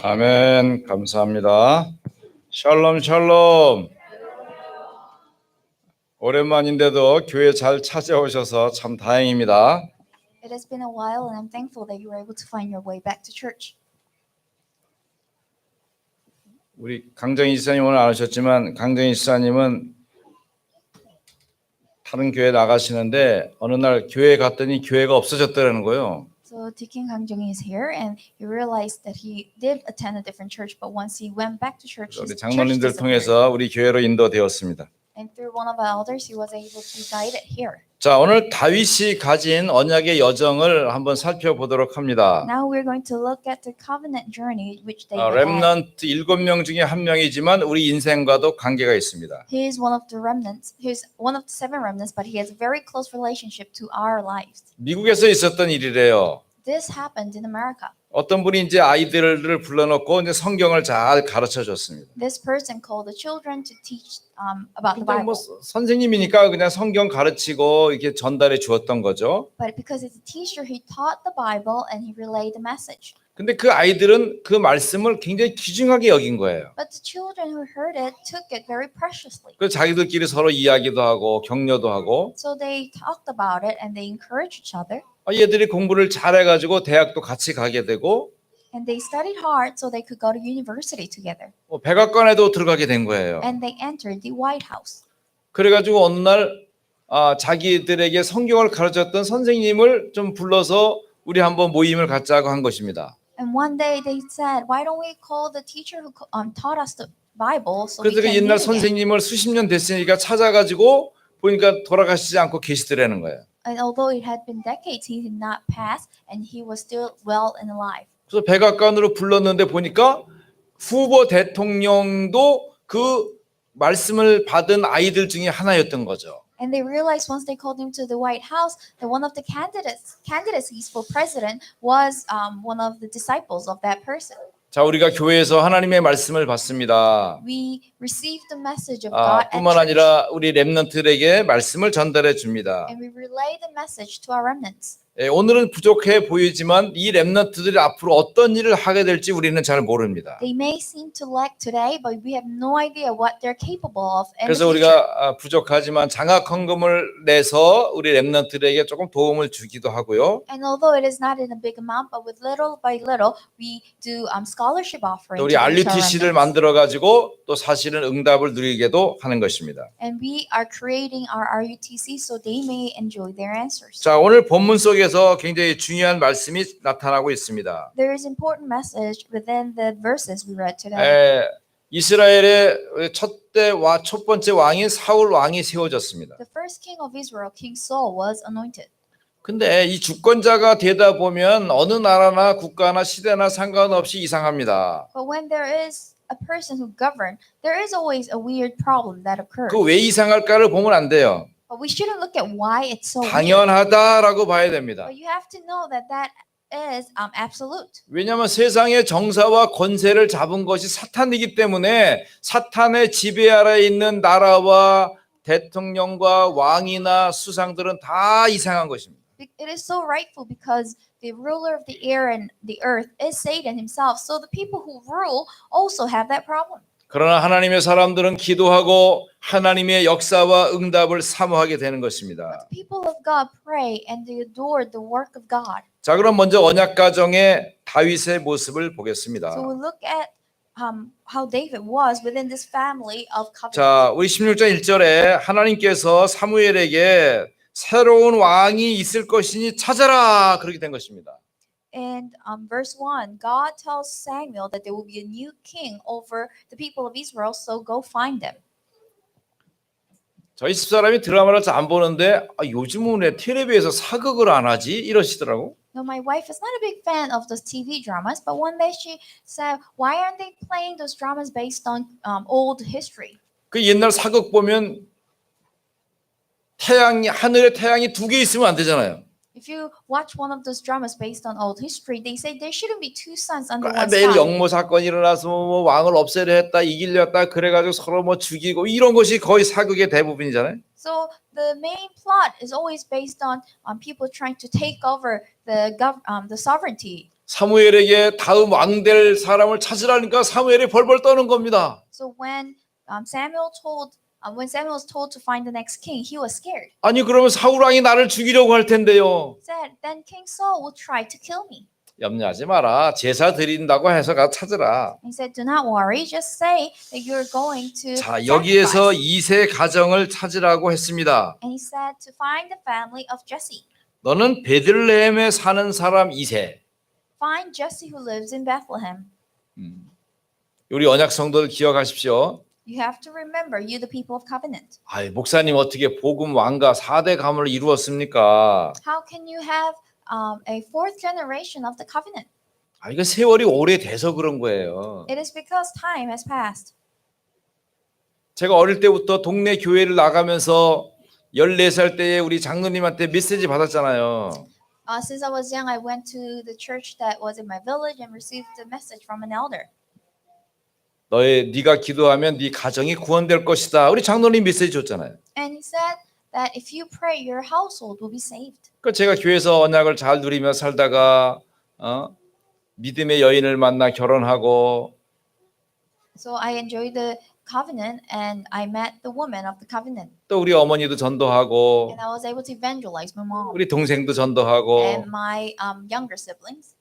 아멘. 감사합니다. 샬롬 샬롬. 오랜만인데도 교회 잘 찾아오셔서 참 다행입니다. It has been a while, and I'm thankful that you were able to find your way back to church. 우리 강정희 지사님 오늘 안 오셨지만 강정희 지사님은 다른 교회 나가시는데 어느 날 교회 갔더니 교회가 없어졌다는 거예요. So Deacon Kang Jung is here, and he realized that he did attend a different church, but once he went back to church, 우리 his church 장로님들 disappeared. 통해서 우리 교회로 인도되었습니다. And through one of our elders, he was able to be guided here. 자, 오늘 다윗이 가진 언약의 여정을 한번 살펴보도록 합니다. Now we're going to look at the covenant journey which David had. 렘넌트 7명 중에 한 명이지만 우리 인생과도 관계가 있습니다. He is one of the remnants. He's one of the 7 remnants, but he has a very close relationship to our lives. 미국에서 있었던 일이래요. This happened in America. 어떤 분이 이제 아이들을 불러놓고 이제 성경을 잘 가르쳐 줬습니다. This person called the children to teach about the 근데 뭐 Bible. 선생님이니까 그냥 성경 가르치고 이렇게 전달해 주었던 거죠. But because he's a teacher, he taught the Bible and he relayed the message. 근데 그 아이들은 그 말씀을 굉장히 귀중하게 여긴 거예요. But the children who heard it took it very preciously. 그 자기들끼리 서로 이야기도 하고 격려도 하고 So they talked about it and they encouraged each other. 얘들이 공부를 잘해가지고 대학도 같이 가게 되고 And they studied hard so they could go to university together. 백악관에도 들어가게 된 거예요. And they entered the White House. 그래가지고 어느 날 자기들에게 성경을 가르쳤던 선생님을 좀 불러서 우리 한번 모임을 갖자고 한 것입니다. And one day they said, why don't we call the teacher who taught us the Bible so we 그래서 그 can 옛날 meet again? 선생님을 수십 년 됐으니까 찾아가지고 보니까 돌아가시지 않고 계시더라는 거예요. And although it had been decades, he did not pass and he was still well and alive. 그래서 백악관으로 불렀는데 보니까 후보 대통령도 그 말씀을 받은 아이들 중에 하나였던 거죠. And they realized once they called him to the White House that one of the candidacies for president was one of the disciples of that person. 자, 우리가 교회에서 하나님의 말씀을 받습니다. We received the message of God at 뿐만 church, 아니라 우리 렘넌트들에게 말씀을 전달해 줍니다. and we relay the message to our remnants. 오늘은 부족해 보이지만 이 렘넌트들이 앞으로 어떤 일을 하게 될지 우리는 잘 모릅니다. They may seem to lack today, but we have no idea what they're capable of in the 그래서 future. 우리가 부족하지만 장학 헌금을 내서 우리 렘넌트들에게 조금 도움을 주기도 하고요. And although it is not in a big amount, but with little by little, we do scholarship offering. 또 우리 RUTC를 만들어 가지고 또 사실은 응답을 누리게도 하는 것입니다. And we are creating our RUTC so they may enjoy their answers. 자, 오늘 본문 속에서 굉장히 중요한 말씀이 나타나고 있습니다. There is important message within the verses we read today. 이스라엘의 첫 번째 왕인 사울 왕이 세워졌습니다. The first king of Israel, King Saul, was anointed. 근데 이 주권자가 되다 보면 어느 나라나 국가나 시대나 상관없이 이상합니다. But when there is a person who governs, there is always a weird problem that occurs. 그 왜 이상할까를 보면 안 돼요. But we shouldn't look at why it's so weird. 당연하다라고 봐야 됩니다. But you have to know that that is absolute. 왜냐하면 세상의 정사와 권세를 잡은 것이 사탄이기 때문에 사탄의 지배 아래에 있는 나라와 대통령과 왕이나 수상들은 다 이상한 것입니다. It is so rightful because the ruler of the air and the earth is Satan himself. So the people who rule also have that problem. 그러나 하나님의 사람들은 기도하고 하나님의 역사와 응답을 사모하게 되는 것입니다. The people of God pray and they adore the work of God. 자, 그럼 먼저 언약 가정의 다윗의 모습을 보겠습니다. So we look at how David was within this family of covenant. 자, 우리 16장 1절에 하나님께서 사무엘에게 새로운 왕이 있을 것이니 찾아라 그렇게 된 것입니다. And verse 1, God tells Samuel that there will be a new king over the people of Israel, so go find them. 저희 집사람이 드라마를 잘 안 보는데 요즘은 왜 텔레비에서 사극을 안 하지? 이러시더라고. Now, my wife is not a big fan of those TV dramas, but one day she said, why aren't they playing those dramas based on old history? 그 옛날 사극 보면 하늘에 태양이 2개 있으면 안 되잖아요. If you watch one of those dramas based on old history, they say there shouldn't be 2 suns under one 매일 sky. 역모 사건이 일어나서 뭐 왕을 없애려 했다, 이기려 했다, 그래가지고 서로 뭐 죽이고 이런 것이 거의 사극의 대부분이잖아요. So the main plot is always based on people trying to take over the sovereignty. 사무엘에게 다음 왕 될 사람을 찾으라니까 사무엘이 벌벌 떠는 겁니다. So when Samuel was told to find the next king, he was scared. 아니 그러면 사울 왕이 나를 죽이려고 할 텐데요. He said, then King Saul will try to kill me. 염려하지 마라. 제사 드린다고 해서 가 찾으라. He said, do not worry, just say that you're going to 자, 여기에서 sacrifice. 이세 가정을 찾으라고 했습니다. And he said to find the family of Jesse. 너는 베들레헴에 사는 사람 이세. Find Jesse who lives in Bethlehem. 우리 언약 성도들 기억하십시오. You have to remember, you the people of covenant. 아이, 목사님 어떻게 복음 왕가 4대 가문을 이루었습니까? How can you have a fourth generation of the covenant? 아, 이거 세월이 오래돼서 그런 거예요. It is because time has passed. 제가 어릴 때부터 동네 교회를 나가면서 14살 때에 우리 장로님한테 메시지 받았잖아요. Since I was young, I went to the church that was in my village and received a message from an elder. 네가 기도하면 네 가정이 구원될 것이다. 우리 장로님 메시지 줬잖아요. And he said that if you pray, your household will be saved. 그 제가 교회에서 언약을 잘 누리며 살다가 믿음의 여인을 만나 결혼하고 So I enjoyed the covenant and I met the woman of the covenant. 또 우리 어머니도 전도하고 And I was able to evangelize my mom 우리 동생도 전도하고 and my younger siblings.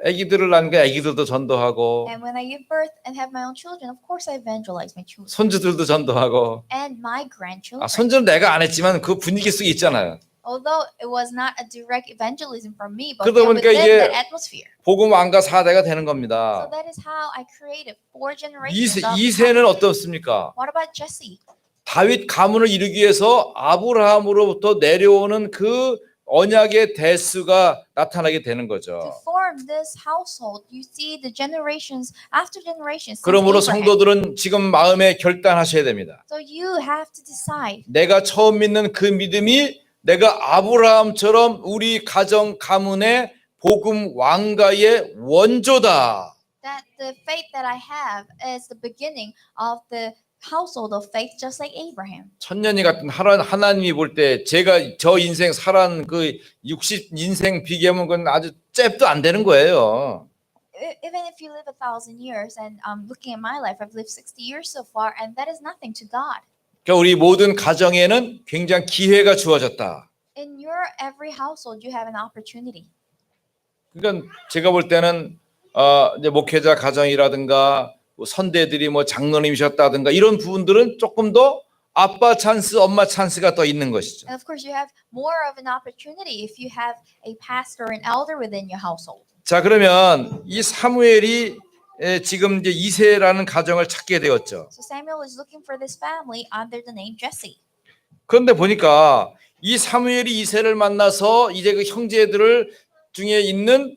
아기들을 낳으니까 아기들도 전도하고 And when I give birth and have my own children, of course I evangelize my children 손주들도 전도하고 and my grandchildren. 손주는 내가 안 했지만 그 분위기 속에 있잖아요. Although it was not a direct evangelism from me, but 그러다 보니까 within 이게 that atmosphere. 복음 왕가 4대가 되는 So 겁니다. that is how I created 4 generations. of 이세는 어떻습니까? What about Jesse? 다윗 가문을 이루기 위해서 아브라함으로부터 내려오는 그 언약의 대수가 나타나게 되는 To 거죠. form this household, you see the generations after generations. since 그러므로 Abraham. 성도들은 지금 마음에 결단하셔야 됩니다. So you have to decide. 내가 처음 믿는 그 믿음이 내가 아브라함처럼 우리 가정 가문의 복음 왕가의 원조다. That the faith that I have is the beginning of the household of faith, just like Abraham. 천년이 같은 하나님이 볼 때 제가 저 인생 살아온 그 60 인생 비교하면 그건 아주 잽도 안 되는 거예요. Even if you live 1,000 years, and looking at my life, I've lived 60 years so far, and that is nothing to God. 그러니까 우리 모든 가정에는 굉장히 기회가 주어졌다. In your every household, you have an opportunity. 그러니까 제가 볼 때는 이제 목회자 가정이라든가 선대들이 뭐 장로님이셨다든가 이런 부분들은 조금 더 아빠 찬스, 엄마 찬스가 더 있는 것이죠. And of course, you have more of an opportunity if you have a pastor and elder within your household. 자, 그러면 이 사무엘이 지금 이제 이세라는 가정을 찾게 되었죠. So Samuel is looking for this family under the name Jesse. 그런데 보니까 이 사무엘이 이세를 만나서 이제 그 형제들을 중에 있는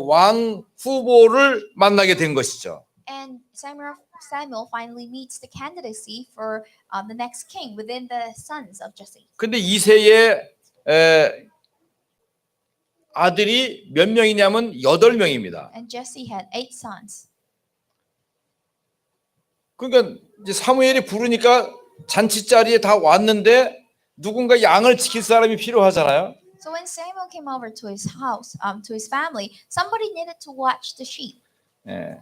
왕 후보를 만나게 된 것이죠. And Samuel finally meets the candidacy for the next king within the sons of Jesse. 근데 이세의 아들이 몇 명이냐면 8명입니다. And Jesse had 8 sons. 그러니까 이제 사무엘이 부르니까 잔치 자리에 다 왔는데 누군가 양을 지킬 사람이 필요하잖아요. So when Samuel came over to his house, to his family, somebody needed to watch the sheep. 예.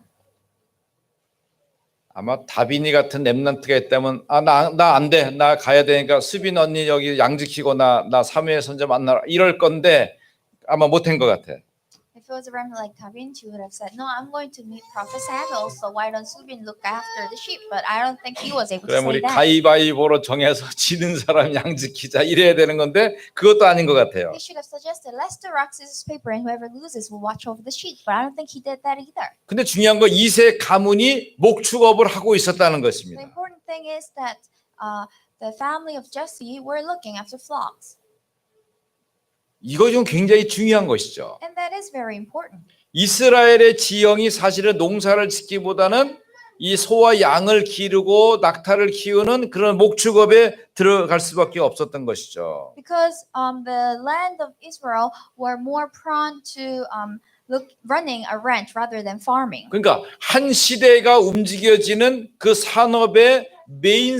아마 다빈이 같은 랩런트가 있다면 나 안 돼. 나 가야 되니까 수빈 언니 여기 양 지키고 나 사무엘 선자 만나라 이럴 건데 아마 못한 것 같아. If it was a remnant like Tabin, she would have said, "No, I'm going to meet Prophet Samuel. So why don't Subin look after the sheep?" But I don't think he was able to 그럼 say 우리 that. 가위바위보로 정해서 지는 사람 양 지키자 이래야 되는 건데 그것도 아닌 것 같아요. They should have suggested, "Let's do rock scissors paper, and whoever loses will watch over the sheep." But I don't think he did that either. 근데 중요한 건 이세 가문이 목축업을 하고 있었다는 The 것입니다. important thing is that the family of Jesse were looking after flocks, 이거 좀 굉장히 중요한 것이죠. and that is very important. 이스라엘의 지형이 사실은 농사를 짓기보다는 이 소와 양을 기르고 낙타를 키우는 그런 목축업에 들어갈 수밖에 없었던 것이죠. Because the land of Israel were more prone to running a ranch rather than farming. 그러니까 한 시대가 움직여지는 그 산업의 메인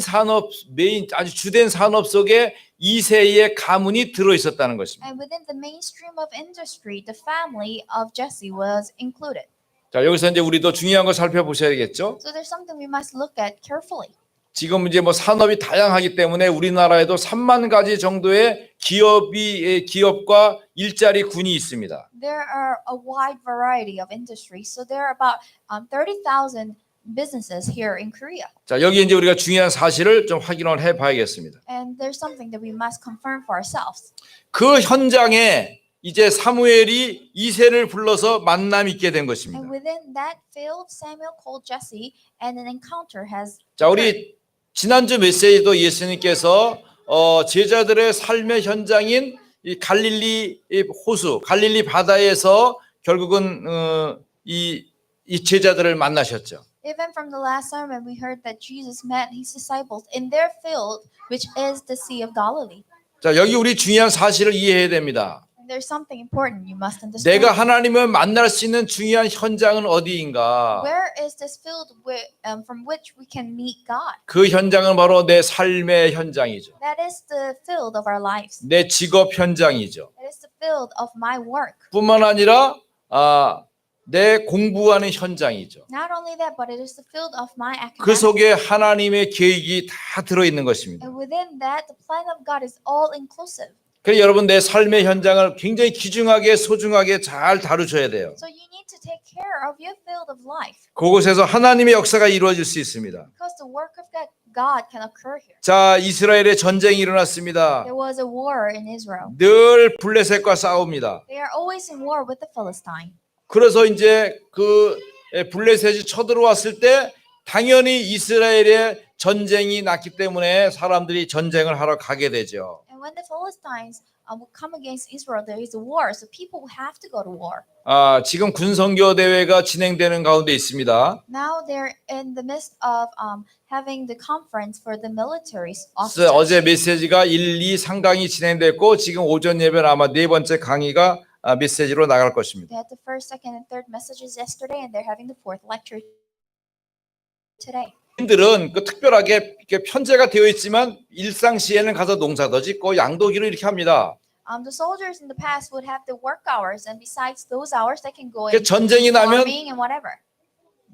아주 주된 산업 속에 이세의 가문이 들어 있었다는 것입니다. And within the mainstream of industry, the family of Jesse was included. 자, 여기서 이제 우리도 중요한 걸 살펴보셔야겠죠. So there's something we must look at carefully. 지금 이제 뭐 산업이 다양하기 때문에 우리나라에도 3만 가지 정도의 기업과 일자리 군이 있습니다. There are a wide variety of industries. So there are about 30,000 businesses here in Korea. 자, 여기 이제 우리가 중요한 사실을 좀 확인을 해 봐야겠습니다. And there's something that we must confirm for ourselves. 그 현장에 이제 사무엘이 이새를 불러서 만남이 있게 된 것입니다. And within that field, Samuel called Jesse, and an encounter has. 자, 우리 지난주 메시지도 예수님께서 제자들의 삶의 현장인 이 갈릴리 호수, 갈릴리 바다에서 결국은 이 제자들을 만나셨죠. Even from the last sermon, we heard that Jesus met his disciples in their field, which is the Sea of Galilee. 자, 여기 우리 중요한 사실을 이해해야 됩니다. And there's something important you must understand. 내가 하나님을 만날 수 있는 중요한 현장은 어디인가? Where is this field from which we can meet God? 그 현장은 바로 내 삶의 현장이죠. That is the field of our lives. 내 직업 현장이죠. That is the field of my work. 뿐만 아니라 내 공부하는 현장이죠. Not only that, but it is the field of my 그 academics. 속에 하나님의 계획이 다 들어 있는 것입니다. And within that, the plan of God is all inclusive. 그래서 여러분 내 삶의 현장을 굉장히 귀중하게 소중하게 잘 다루셔야 돼요. So you need to take care of your field of life, 그곳에서 하나님의 역사가 이루어질 수 있습니다. because the work of God can occur here. 자, 이스라엘의 전쟁이 일어났습니다. There was a war in Israel. 늘 블레셋과 싸웁니다. They are always in war with the Philistine. 그래서 이제 그 블레셋이 쳐들어왔을 때 당연히 이스라엘의 전쟁이 났기 때문에 사람들이 전쟁을 하러 가게 되죠. And when the Philistines will come against Israel, there is a war, so people have to go to war. 지금 군성교 대회가 진행되는 가운데 있습니다. Now they're in the midst of having the conference for the military 그래서 어제 officers. 메시지가 1, 2, 3강이 진행됐고 지금 오전 예배는 아마 네 번째 강의가 메시지로 나갈 것입니다. They had the first, second, and third messages yesterday, and they're having the fourth lecture today. 들은 그 특별하게 이렇게 편제가 되어 있지만 일상시에는 가서 농사도 짓고 양도기로 이렇게 합니다. The soldiers in the past would have the work hours, and besides those hours, they can go 그 in 전쟁이 나면 farming and whatever.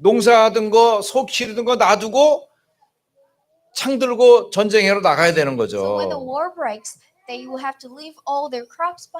농사하던 거, 소 키우던 거 놔두고 창 들고 전쟁하러 나가야 되는 So when the 거죠. war breaks, they will have to leave all their crops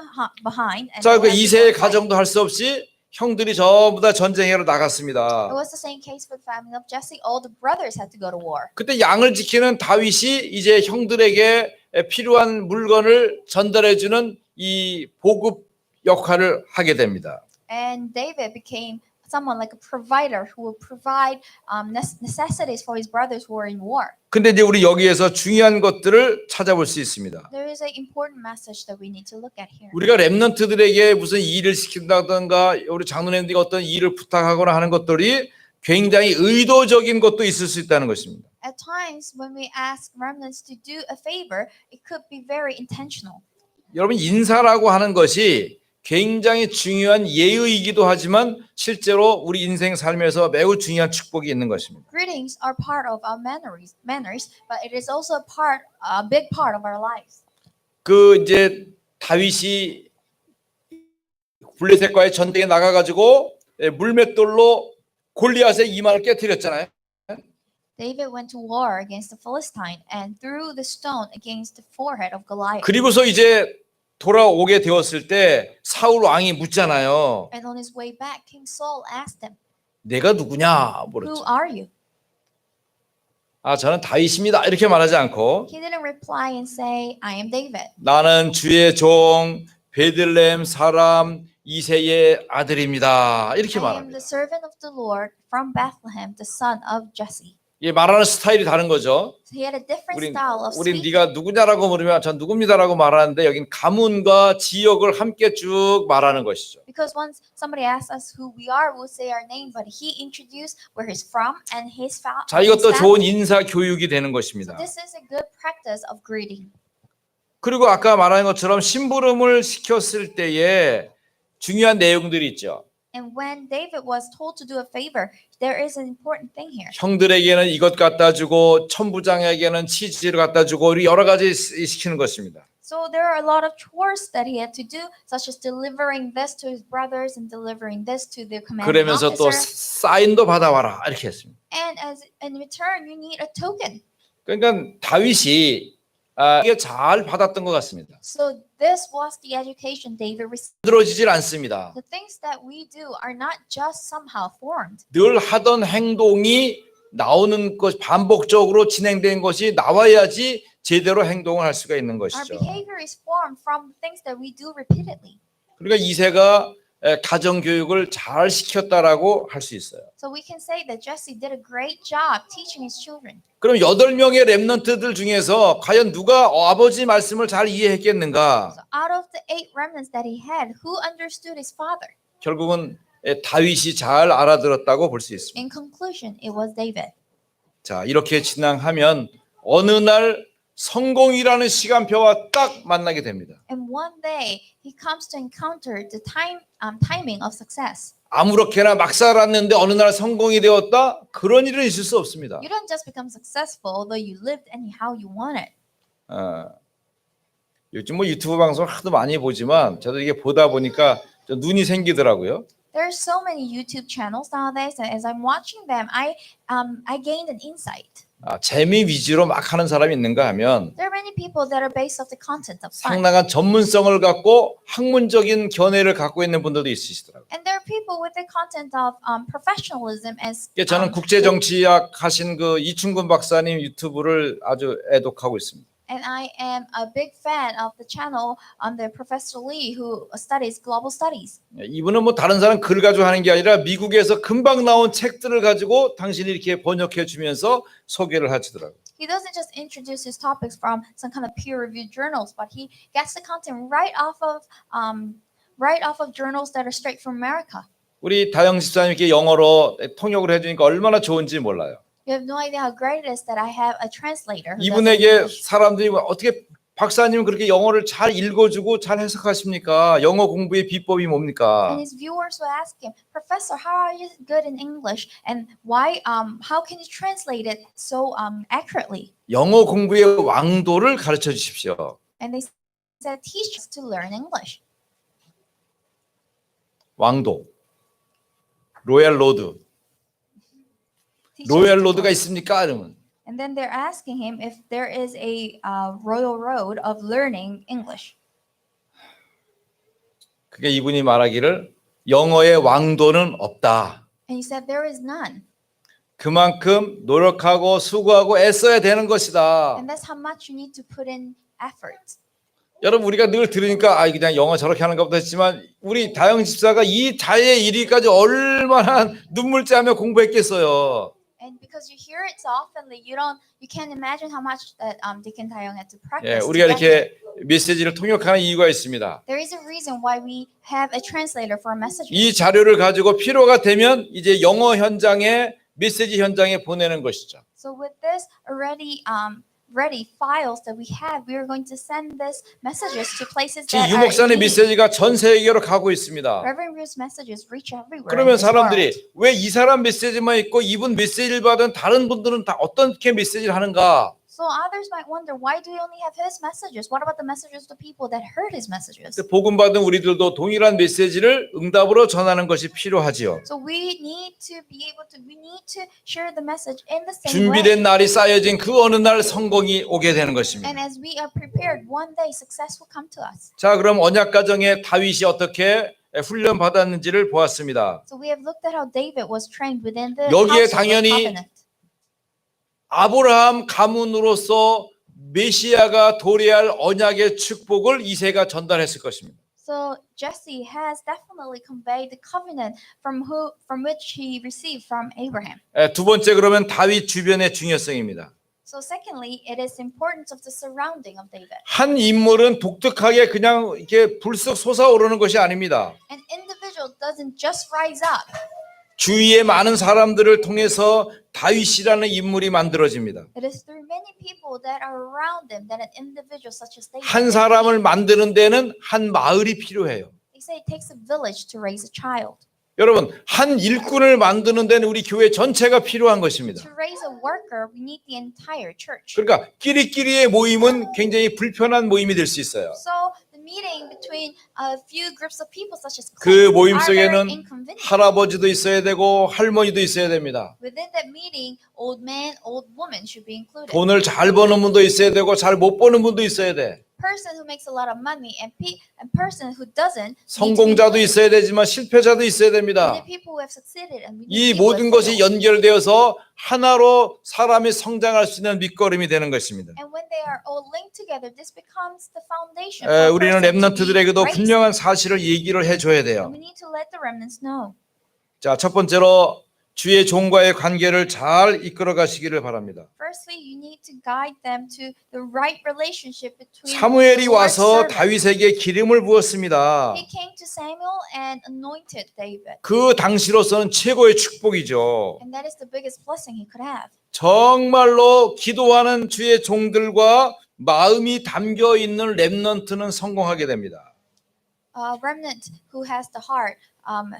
behind. And 자, they 그 will have to go 이세의 fight. 가정도 할 수 없이 형들이 전부 다 전쟁하러 It 나갔습니다. was the same case for the family of Jesse. All the brothers had to go to war. 그때 양을 지키는 다윗이 이제 형들에게 필요한 물건을 전달해주는 이 보급 역할을 하게 됩니다. And David became someone like a provider who would provide necessities for his brothers who were in war. 근데 이제 우리 여기에서 중요한 것들을 찾아볼 수 있습니다. There is an important message that we need to look at here. 우리가 렘넌트들에게 무슨 일을 시킨다든가 우리 장로님들이 어떤 일을 부탁하거나 하는 것들이 굉장히 의도적인 것도 있을 수 있다는 것입니다. At times, when we ask remnants to do a favor, it could be very intentional. 여러분 인사라고 하는 것이 굉장히 중요한 예의이기도 하지만 실제로 우리 인생 삶에서 매우 중요한 축복이 있는 것입니다. Greetings are part of our manners, but it is also a big part of our lives. 그 이제 다윗이 블레셋과의 전쟁에 나가가지고 물맷돌로 골리앗의 이마를 깨뜨렸잖아요. David went to war against the Philistine and threw the stone against the forehead of Goliath. 그리고서 이제 돌아오게 되었을 때 사울 왕이 묻잖아요. And on his way back, King Saul asked him, 내가 누구냐 "Who 물었죠. are you?" 저는 다윗입니다 이렇게 말하지 않고 He didn't reply and say, "I am David. 나는 주의 종 베들레헴 사람 이새의 아들입니다 이렇게 I am 말합니다. the servant of the Lord from Bethlehem, the son of Jesse." 이 말하는 스타일이 다른 거죠. So he had a different 우린 style of 우린 speaking. 네가 누구냐라고 물으면 전 누굽니다라고 말하는데 여긴 가문과 지역을 함께 쭉 말하는 것이죠. Because once somebody asks us who we are, we'll say our name, but he introduced where he's from and his 자, 이것도 좋은 family. 인사 교육이 되는 것입니다. This is a good practice of greeting. 그리고 아까 말한 것처럼 심부름을 시켰을 때에 중요한 내용들이 있죠. And when David was told to do a favor, there is an important thing here. 형들에게는 이것 갖다 주고 천부장에게는 치즈를 갖다 주고 여러 가지 시키는 것입니다. So there are a lot of chores that he had to do, such as delivering this to his brothers and delivering this to the commanding 그러면서 또 officer. 사인도 받아와라 이렇게 했습니다. And as in return, you need a token. 그러니까 다윗이 이게 잘 받았던 것 같습니다. So this was the education David received. 만들어지질 않습니다. The things that we do are not just somehow formed. 늘 하던 행동이 나오는 것 반복적으로 진행된 것이 나와야지 제대로 행동을 할 수가 있는 Our 것이죠. behavior is formed from things that we do repeatedly. 그러니까 이새가 가정 교육을 잘 시켰다라고 할 수 있어요. So we can say that Jesse did a great job teaching his children. 그럼 8명의 렘넌트들 중에서 과연 누가 아버지 말씀을 잘 이해했겠는가? So out of the 8 remnants that he had, who understood his father? 결국은 다윗이 잘 알아들었다고 볼 수 있습니다. In conclusion, it was David. 자, 이렇게 진행하면 어느 날 성공이라는 시간표와 딱 만나게 됩니다. And one day, he comes to encounter the timing of success. 아무렇게나 막 살았는데 어느 날 성공이 되었다? 그런 일은 있을 수 없습니다. You don't just become successful, although you lived anyhow you wanted. 요즘 뭐 유튜브 방송을 하도 많이 보지만 저도 이게 보다 보니까 좀 눈이 생기더라고요. There are so many YouTube channels nowadays, and as I'm watching them, I gained an insight. 재미 위주로 막 하는 사람이 있는가 하면 There are many people that are based off the content of fun. 상당한 전문성을 갖고 학문적인 견해를 갖고 있는 분들도 있으시더라고요. And there are people with the content of professionalism as 저는 국제정치학 하신 그 이충근 박사님 유튜브를 아주 애독하고 있습니다. and I am a big fan of the channel under Professor Lee who studies global studies. 이분은 뭐 다른 사람 글 가지고 하는 게 아니라 미국에서 금방 나온 책들을 가지고 당신이 이렇게 번역해 주면서 소개를 하시더라고요. He doesn't just introduce his topics from some kind of peer-reviewed journals, but he gets the content right off of journals that are straight from America. 우리 다영 집사님께 영어로 통역을 해주니까 얼마나 좋은지 몰라요. You have no idea how great it is that I have a translator. who does 이분에게 English. 사람들이 어떻게 박사님 그렇게 영어를 잘 읽어주고 잘 해석하십니까? 영어 공부의 비법이 뭡니까? And his viewers will ask him, Professor, how are you good in English? And why? How can you translate it so accurately? 영어 공부의 왕도를 가르쳐 주십시오. And they said, teach us to learn English. 왕도. 로얄 로드. Teach us to 로얄 learn. 로드가 있습니까? 이러면 And then they're asking him if there is a royal road of learning English. 그게 이분이 말하기를 영어의 왕도는 없다. And he said, there is none. 그만큼 노력하고 수고하고 애써야 되는 것이다. And that's how much you need to put in effort. 여러분 우리가 늘 들으니까 그냥 영어 저렇게 하는 것보다 했지만 우리 다영 집사가 이 자리에 이르기까지 얼마나 눈물 짜며 공부했겠어요. And because you hear it so often that you can't imagine how much that Deacon Taeyong had to 예, practice. to 우리가 get there. 이렇게 메시지를 통역하는 이유가 있습니다. There is a reason why we have a translator for messages. 이 자료를 가지고 필요가 되면 이제 영어 현장에 메시지 현장에 보내는 것이죠. So with this already ready files that we have, we are going to send this messages to places 지금 that 유 are in 목사의 need. 메시지가 전 세계로 가고 있습니다. Reverend Ryu's messages reach everywhere. 그러면 in this world. 사람들이 왜 이 사람 메시지만 있고 이분 메시지를 받은 다른 분들은 다 어떻게 메시지를 하는가? So others might wonder, why do we only have his messages? What about the messages to people that heard his messages? 복음 받은 우리들도 동일한 메시지를 응답으로 전하는 것이 필요하지요. So we need to share the message in the same 준비된 way. 날이 쌓여진 그 어느 날 성공이 오게 되는 것입니다. And as we are prepared, one day success will come to us. 자, 그럼 언약 가정에 다윗이 어떻게 훈련 받았는지를 보았습니다. So we have looked at how David was trained within the 여기에 household of 당연히 covenant. 아브라함 가문으로서 메시아가 도래할 언약의 축복을 이새가 전달했을 것입니다. So Jesse has definitely conveyed the covenant from which he received from Abraham. 두 번째 그러면 다윗 주변의 중요성입니다. So secondly, it is importance of the surrounding of David. 한 인물은 독특하게 그냥 이렇게 불쑥 솟아오르는 것이 아닙니다. An individual doesn't just rise up. 주위의 많은 사람들을 통해서 다윗이라는 인물이 만들어집니다. It is through many people that are around him that an individual such as David. 한 사람을 만드는 데는 한 마을이 필요해요. They say it takes a village to raise a child. 여러분, 한 일꾼을 만드는 데는 우리 교회 전체가 필요한 것입니다. To raise a worker, we need the entire church. 그러니까 끼리끼리의 모임은 굉장히 불편한 모임이 될 수 있어요. So the meeting between a few groups of people, such as 그 cliques, 모임 are very 속에는 inconvenient. 할아버지도 있어야 되고 할머니도 있어야 됩니다. Within that meeting, old man, old woman should be included. 돈을 잘 버는 분도 있어야 되고 잘 못 버는 분도 있어야 돼. Person who makes a lot of money and person who doesn't. 성공자도 있어야 되지만 실패자도 있어야 We 됩니다. need people who have succeeded and we need 이 people who 모든 have 것이 failed. 연결되어서 하나로 사람이 성장할 수 있는 밑거름이 되는 것입니다. And when they are all linked together, this becomes the foundation for a 우리는 person to be 렘넌트들에게도 raised. 분명한 사실을 얘기를 해줘야 돼요. And we need to let the remnants know. 자, 첫 번째로 주의 종과의 관계를 잘 이끌어 가시기를 바랍니다. Firstly, you need to guide them to the right relationship between 사무엘이 the Lord's 와서 servant. 다윗에게 기름을 부었습니다. He came to Samuel and anointed David. 그 당시로서는 최고의 축복이죠. And that is the biggest blessing he could have. 정말로 기도하는 주의 종들과 마음이 담겨 있는 렘넌트는 성공하게 됩니다. A remnant who has the heart,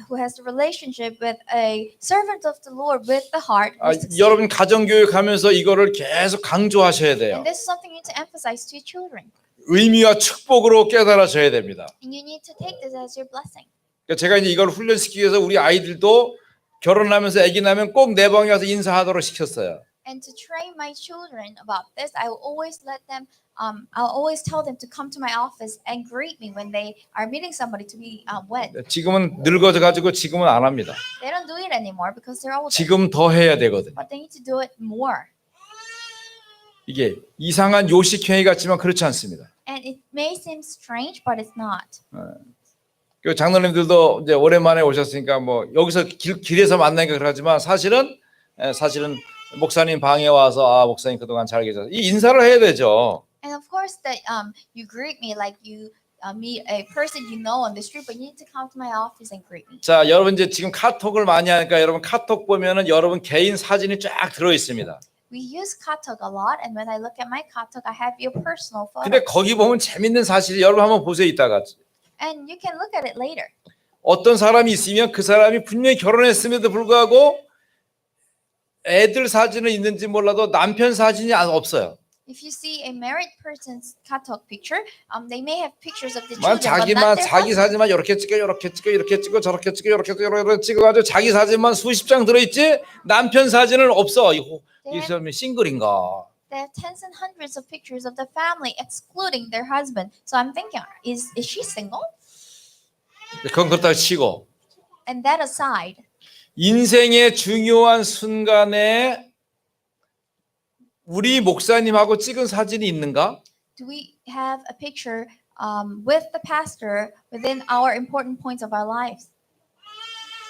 who has the relationship with a servant of the Lord with the heart. will succeed. 여러분 가정교육하면서 이거를 계속 강조하셔야 돼요. And this is something you need to emphasize to your children. 의미와 축복으로 깨달아져야 됩니다. And you need to take this as your blessing. 그러니까 제가 이제 이걸 훈련시키기 위해서 우리 아이들도 결혼하면서 아기 나면 꼭 내 방에 와서 인사하도록 시켰어요. And to train my children about this, I will always let them. I'll always tell them to come to my office and greet me when they are meeting somebody to be wed. 지금은 늙어져 가지고 지금은 안 합니다. They don't do it anymore because they're older. 지금 더 해야 되거든요. But they need to do it more. 이게 이상한 요식행위 같지만 그렇지 않습니다. And it may seem strange, but it's not. 그 장로님들도 이제 오랜만에 오셨으니까 뭐 여기서 길에서 만나니까 그러지만 사실은 목사님 방에 와서 목사님 그동안 잘 계셔서 이 인사를 해야 되죠. And of course that you greet me like you meet a person you know on the street, but you need to come to my office and greet me. 자, 여러분 이제 지금 카톡을 많이 하니까 여러분 카톡 보면은 여러분 개인 사진이 쫙 들어 있습니다. We use Katok a lot, and when I look at my Katok, I have your personal photo. 근데 거기 보면 재밌는 사실이 여러분 한번 보세요 이따가. And you can look at it later. 어떤 사람이 있으면 그 사람이 분명히 결혼했음에도 불구하고 애들 사진은 있는지 몰라도 남편 사진이 없어요. If you see a married person's Katok picture, they may have pictures of the 만 children, but not their 자기 husband. 사진만 이렇게 찍고 이렇게 찍고 이렇게 찍고 저렇게 찍고 이렇게 찍고 이렇게 찍어가지고 자기 사진만 수십 장 들어있지 남편 사진은 없어. 이 사람이 싱글인가? They have tens and hundreds of pictures of the family, excluding their husband. So I'm thinking, is she single? 그건 그렇다고 치고 And that aside, 인생의 중요한 순간에 우리 목사님하고 찍은 사진이 있는가? do we have a picture with the pastor within our important points of our lives?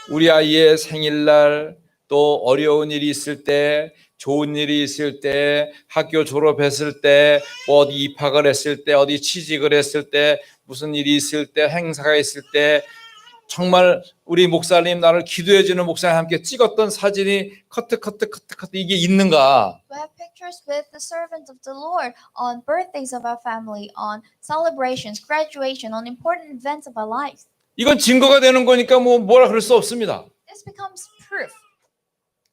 우리 아이의 생일날 또 어려운 일이 있을 때 좋은 일이 있을 때 학교 졸업했을 때 뭐 어디 입학을 했을 때 어디 취직을 했을 때 무슨 일이 있을 때 행사가 있을 때 정말 우리 목사님 나를 기도해 주는 목사님 함께 찍었던 사진이 커트 이게 있는가? We have pictures with the servants of the Lord on birthdays of our family, on celebrations, graduation, on important events of our lives. 이건 증거가 되는 거니까 뭐라 그럴 수 없습니다. This becomes proof.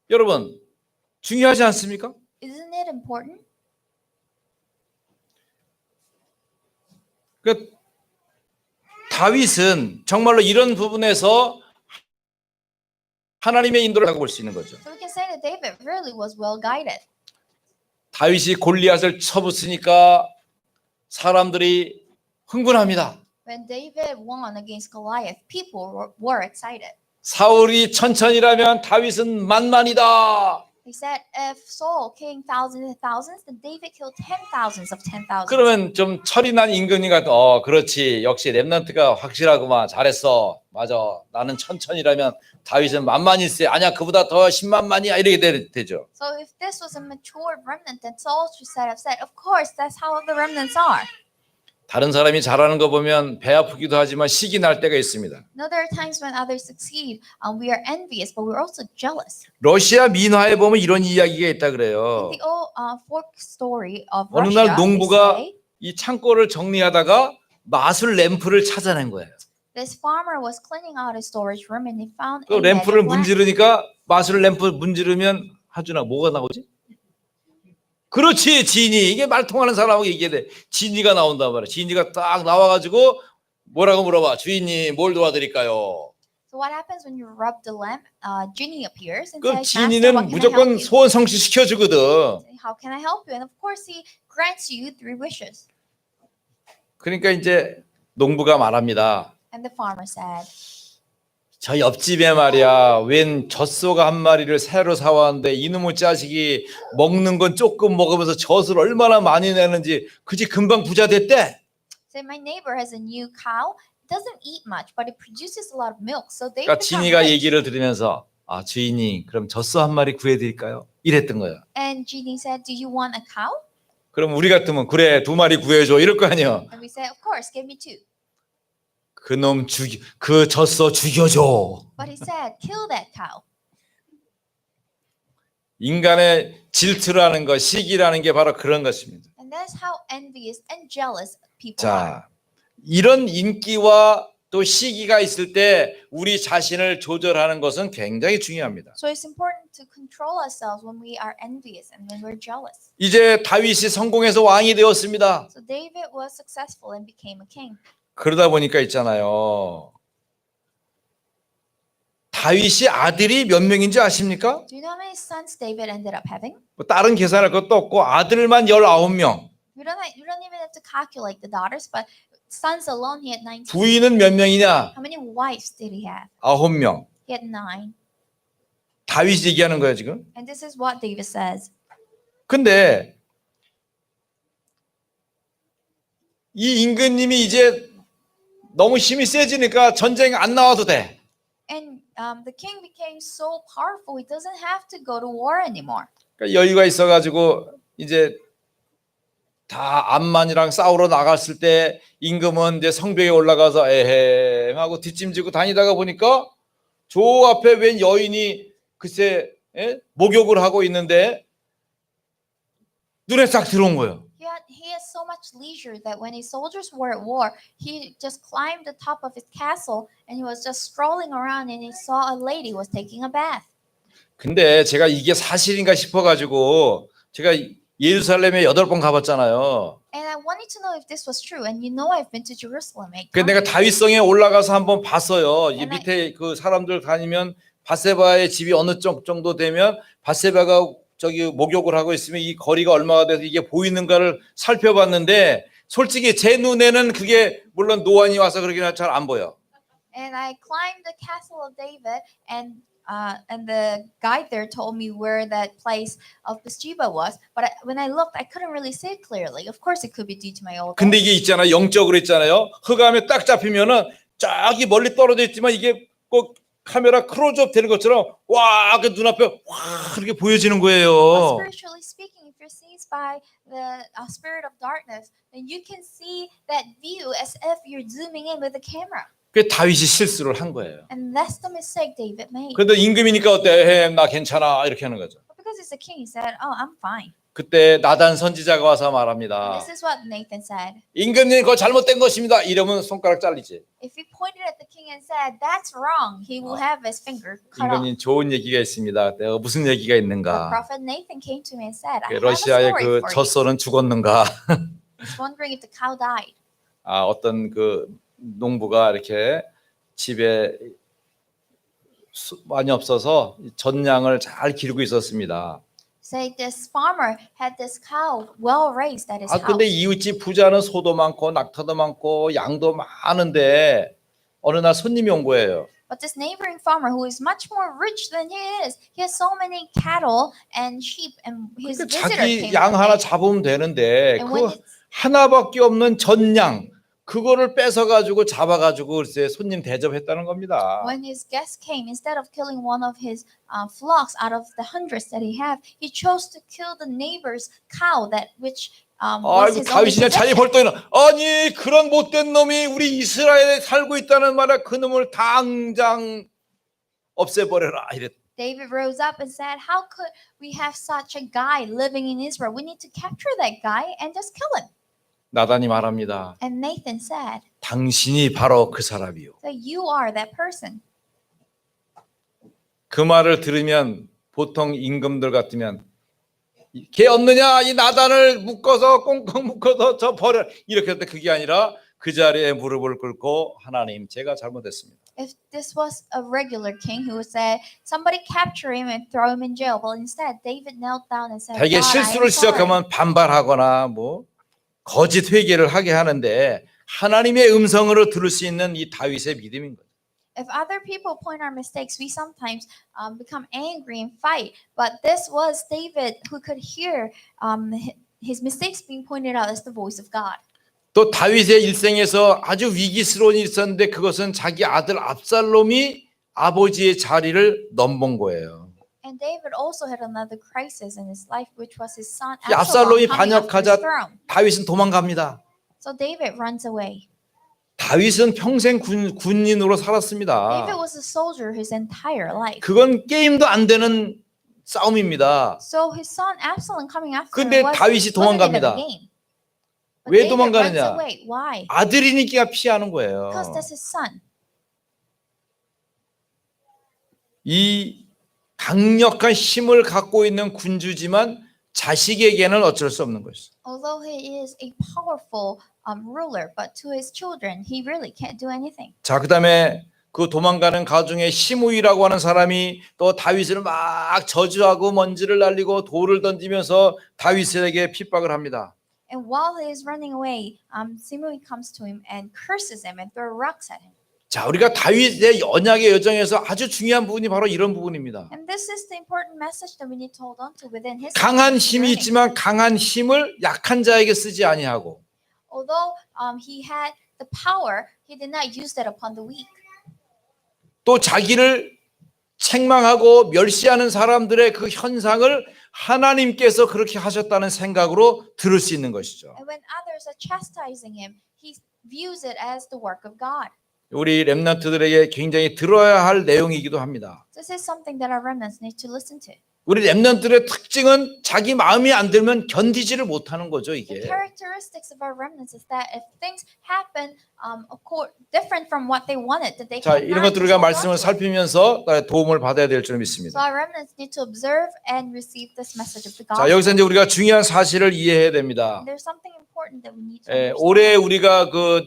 여러분 중요하지 않습니까? Isn't it important? 그 다윗은 정말로 이런 부분에서 하나님의 인도를 볼 수 있는 거죠. So we can say that David really was well guided. 다윗이 골리앗을 쳐붙으니까 사람들이 흥분합니다. When David won against Goliath, people were excited. 사울이 천천이라면 다윗은 만만이다. They said if Saul killed thousands and thousands, then David killed 10,000s of 10,000s. 그러면 좀 철이 난 임금이가 그렇지 역시 렘넌트가 확실하구만 잘했어 맞아 나는 천천이라면 다윗은 만만일세 아니야 그보다 더 10만만이야 이렇게 되죠. So if this was a mature remnant, then Saul should have said, of course, that's how the remnants are. 다른 사람이 잘하는 거 보면 배 아프기도 하지만 식이 날 때가 있습니다. Now there are times when others succeed, we are envious, but we're also jealous. 러시아 민화에 보면 이런 이야기가 있다 그래요. In the old folk story of 어느 Russia, 날 농부가 they say 이 창고를 정리하다가 마술 램프를 찾아낸 거예요. This farmer was cleaning out his storage room and he found 그 a bag 램프를 of wax. 문지르니까 마술 램프 문지르면 하준아 뭐가 나오지? 그렇지 지니. 이게 말 통하는 사람하고 얘기해야 돼. 지니가 나온단 말이야. 지니가 딱 나와가지고 뭐라고 물어봐. 주인님 뭘 도와드릴까요? So what happens when you rub the lamp? Genie appears and 그 says, Master, 지니는 what can I help 무조건 you? 소원 성취 시켜주거든. How can I help you? And of course he grants you 3 wishes. 그러니까 이제 농부가 말합니다. And the farmer said, 저 옆집에 말이야 웬 젖소가 한 마리를 새로 사왔는데 이놈의 자식이 먹는 건 조금 먹으면서 젖을 얼마나 많이 내는지 그지 금방 부자 됐대. so my neighbor has a new cow. It doesn't eat much, but it produces a lot of milk. So they 그러니까 become 지니가 rich. 얘기를 들으면서 아 주인이 그럼 젖소 한 마리 구해드릴까요? 이랬던 거야. And Genie said, do you want a cow? 그럼 우리 같으면 그래 2마리 구해줘 이럴 거 아니야. And we said, of course, give me 2. 그놈 그 젖소 죽여줘. But he said, kill that cow. 인간의 질투라는 것, 시기라는 게 바로 그런 것입니다. And that's how envious and jealous people are. 자, 이런 인기와 또 시기가 있을 때 우리 자신을 조절하는 것은 굉장히 중요합니다. So it's important to control ourselves when we are envious and when we're jealous. 이제 다윗이 성공해서 왕이 되었습니다. So David was successful and became a king. 그러다 보니까 있잖아요. 다윗이 아들이 몇 명인지 아십니까? Do you know how many sons David ended up having? 뭐 다른 계산할 것도 없고 아들만 19명. We don't even have to calculate the daughters, but sons alone he had 19. 부인은 몇 명이냐? How many wives did he have? 9명. He had 9. 다윗이 얘기하는 거예요 지금. And this is what David says. 근데 이 임금님이 이제 너무 힘이 세지니까 전쟁 안 나와도 돼. And the king became so powerful, he doesn't have to go to war anymore. 그러니까 여유가 있어가지고 이제 다 암만이랑 싸우러 나갔을 때 임금은 이제 성벽에 올라가서 에헴 하고 뒷짐지고 다니다가 보니까 저 앞에 웬 여인이 글쎄 목욕을 하고 있는데 눈에 싹 들어온 거예요. He had so much leisure that when his soldiers were at war, he just climbed the top of his castle and he was just strolling around and he saw a lady was taking a bath. 근데 제가 이게 사실인가 싶어가지고 제가 예루살렘에 8번 가봤잖아요. And I wanted to know if this was true. And you know I've been to Jerusalem 8 그 내가 times. 다윗성에 올라가서 한번 봤어요. 이 And I- 밑에 그 사람들 다니면 바세바의 집이 어느 정도 되면 바세바가 저기 목욕을 하고 있으면 이 거리가 얼마가 돼서 이게 보이는가를 살펴봤는데 솔직히 제 눈에는 그게 물론 노안이 와서 그러긴 잘 안 보여. And I climbed the castle of David and the guide there told me where that place of Bathsheba was. But when I looked, I couldn't really see it clearly. Of course, it could be due to my old 근데 age. 이게 있잖아 영적으로 있잖아요. 흑암에 딱 잡히면은 저기 멀리 떨어져 있지만 이게 꼭 카메라 클로즈업 되는 것처럼 와, 그 눈앞에 와 그렇게 보여지는 But 거예요. spiritually speaking, if you're seized by the spirit of darkness, then you can see that view as if you're zooming in with a camera. 그 다윗이 실수를 한 거예요. And that's the mistake David made. 그래도 임금이니까 어때? 나 괜찮아 이렇게 하는 거죠. But because he's a king, he said, "Oh, I'm fine." 그때 나단 선지자가 와서 And 말합니다. this is what Nathan said. 임금님 그거 잘못된 것입니다. 이러면 손가락 잘리지. If he pointed at the king and said, "That's wrong," he will have his finger cut off. 임금님 좋은 얘기가 있습니다. 내가 무슨 얘기가 The 있는가? prophet Nathan came to me and said, "I have a 러시아의 story 그 for you." 젖소는 죽었는가? He's wondering if the cow died. 아 어떤 그 농부가 이렇게 집에 많이 없어서 젖양을 잘 기르고 있었습니다. Say this farmer had this cow well raised at his 아 근데 house. 이웃집 부자는 소도 많고 낙타도 많고 양도 많은데 어느 날 손님이 온 거예요. But this neighboring farmer, who is much more rich than he has so many cattle and sheep, and his 그러니까 visitor 자기 came. 양 one 하나 day. 잡으면 되는데 And 그 when 하나밖에 없는 젖양 그거를 뺏어가지고 잡아가지고 글쎄 손님 대접했다는 겁니다. when his guests came, instead of killing one of his flocks out of the hundreds that he had, he chose to kill the neighbor's cow that which was 아이고 his only 다윗이냐 자기 possession. 벌떡 일어나 아니 그런 못된 놈이 우리 이스라엘에 살고 있다는 말에 그 놈을 당장 없애버려라 이랬. David rose up and said, "How could we have such a guy living in Israel? We need to capture that guy and just kill him." 나단이 말합니다. And Nathan said, 당신이 바로 그 사람이요. So you are that person. 그 말을 들으면 보통 임금들 같으면 걔 없느냐 이 나단을 묶어서 꽁꽁 묶어서 저 버려 이렇게 했는데 그게 아니라 그 자리에 무릎을 꿇고 하나님 제가 잘못했습니다. If this was a regular king who would say, somebody capture him and throw him in jail. Well, instead, David knelt down and said, 대개 God, I am 실수를 sorry. 시작하면 반발하거나 뭐 거짓 회개를 하게 하는데 하나님의 음성으로 들을 수 있는 이 다윗의 믿음인 거예요. If other people point our mistakes, we sometimes become angry and fight. But this was David who could hear his mistakes being pointed out as the voice of God. 또 다윗의 일생에서 아주 위기스러운 일이 있었는데 그것은 자기 아들 압살롬이 아버지의 자리를 넘본 거예요. And David also had another crisis in his life, which was his son 이 압살롬이 Absalom coming after his 반역하자 throne. 다윗은 도망갑니다. So David runs away. 다윗은 평생 군인으로 David 살았습니다. was a soldier his entire life. 그건 게임도 안 되는 싸움입니다. So his son Absalom coming after 근데 him 다윗이 wasn't even 도망갑니다. a game. But 왜 David runs 도망가느냐? away. Why? 아들이니까 피하는 거예요. Because that's his son. 이 강력한 힘을 갖고 있는 군주지만 자식에게는 어쩔 수 없는 것이죠. Although he is a powerful ruler, but to his children, he really can't do anything. 자, 그다음에 그 도망가는 가중에 시므이라고 하는 사람이 또 다윗을 막 저주하고 먼지를 날리고 돌을 던지면서 다윗에게 핍박을 합니다. And while he is running away, Simui comes to him and curses him and throws rocks at him. 자, 우리가 다윗의 언약의 여정에서 아주 중요한 부분이 바로 이런 부분입니다. And this is the important message that we need to hold on to within his 강한 힘이 journey. 있지만 강한 힘을 약한 자에게 쓰지 아니하고 Although he had the power, he did not use that upon the weak. 또 자기를 책망하고 멸시하는 사람들의 그 현상을 하나님께서 그렇게 하셨다는 생각으로 들을 수 있는 것이죠. And when others are chastising him, he views it as the work of God. 우리 렘넌트들에게 굉장히 들어야 할 내용이기도 합니다. This is something that our remnants need to listen to. 우리 렘넌트들의 특징은 자기 마음이 안 들면 견디지를 못하는 거죠, The 이게. characteristics of our remnants is that if things happen different from what they wanted, that they 자, cannot 이런 것들 just 우리가 hold on 말씀을 to it. 살피면서 도움을 받아야 될 줄 So 믿습니다. our remnants need to observe and receive this message of the 자, gospel. 여기서 이제 우리가 중요한 사실을 이해해야 됩니다. There's something important that we need to 예, understand. 올해 우리가 그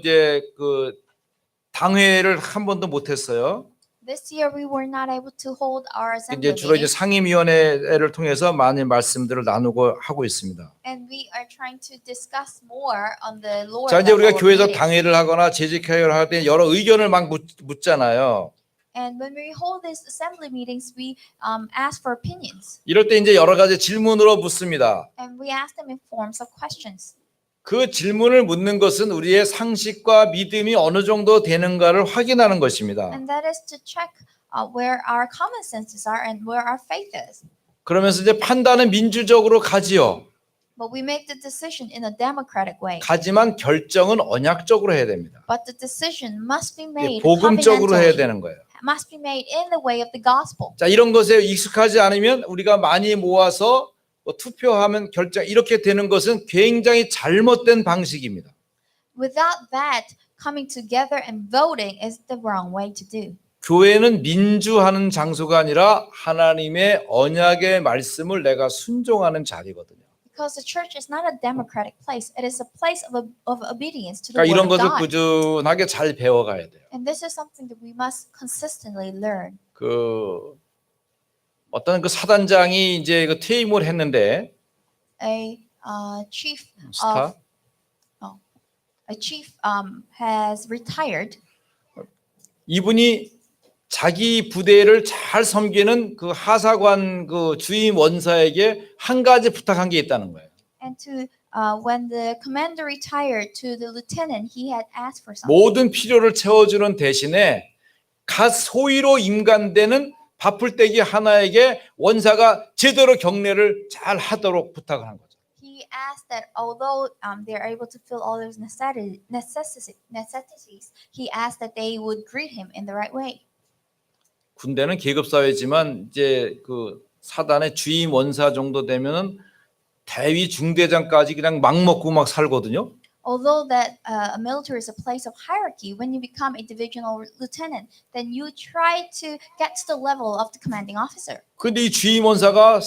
당회를 한 번도 못 했어요. This year we were not able to hold our assembly 이제 주로 이제 meeting, 상임위원회를 통해서 많은 말씀들을 나누고 하고 있습니다. and we are trying to discuss more on the lower 자, 이제 level 우리가 of 교회에서 meetings. 당회를 하거나 재직회의를 할 때 여러 의견을 막 묻잖아요. And when we hold these assembly meetings, we ask for opinions, 이럴 때 이제 여러 가지 질문으로 묻습니다. and we ask them in forms of questions. 그 질문을 묻는 것은 우리의 상식과 믿음이 어느 정도 되는가를 확인하는 것입니다. And that is to check where our common senses are and where our faith is. 그러면서 이제 판단은 민주적으로 가지요. But we make the decision in a democratic way. 가지만 결정은 언약적으로 해야 됩니다. But the decision must be made 복음적으로 해야 covenantally, 되는 거예요. must be made in the way of the gospel. 자, 이런 것에 익숙하지 않으면 우리가 많이 모아서 투표하면 결정 이렇게 되는 것은 굉장히 잘못된 방식입니다. Without that, coming together and voting is the wrong way to do. 교회는 민주하는 장소가 아니라 하나님의 언약의 말씀을 내가 순종하는 자리거든요. Because the church is not a democratic place. It is a place of obedience to 그러니까 the 이런 word of 것을 God. 꾸준하게 잘 배워가야 돼요. And this is something that we must consistently learn. 어떤 그 사단장이 이제 그 퇴임을 했는데 A chief 스타 has retired. 이분이 자기 부대를 잘 섬기는 그 하사관 그 주임 원사에게 한 가지 부탁한 게 있다는 거예요. And to when the commander retired to the lieutenant, he had asked for something. 모든 필요를 채워주는 대신에 갓 소위로 임관되는 바풀떼기 하나에게 원사가 제대로 경례를 잘 하도록 부탁을 한 거죠. He asked that although they are able to fill all those necessities, he asked that they would greet him in the right way. 군대는 계급 사회지만 이제 그 사단의 주임 원사 정도 되면은 대위 중대장까지 그냥 막 먹고 막 살거든요. Although that a military is a place of hierarchy, when you become a divisional lieutenant, then you try to get to the level of the commanding officer. 근데 이 주임원사가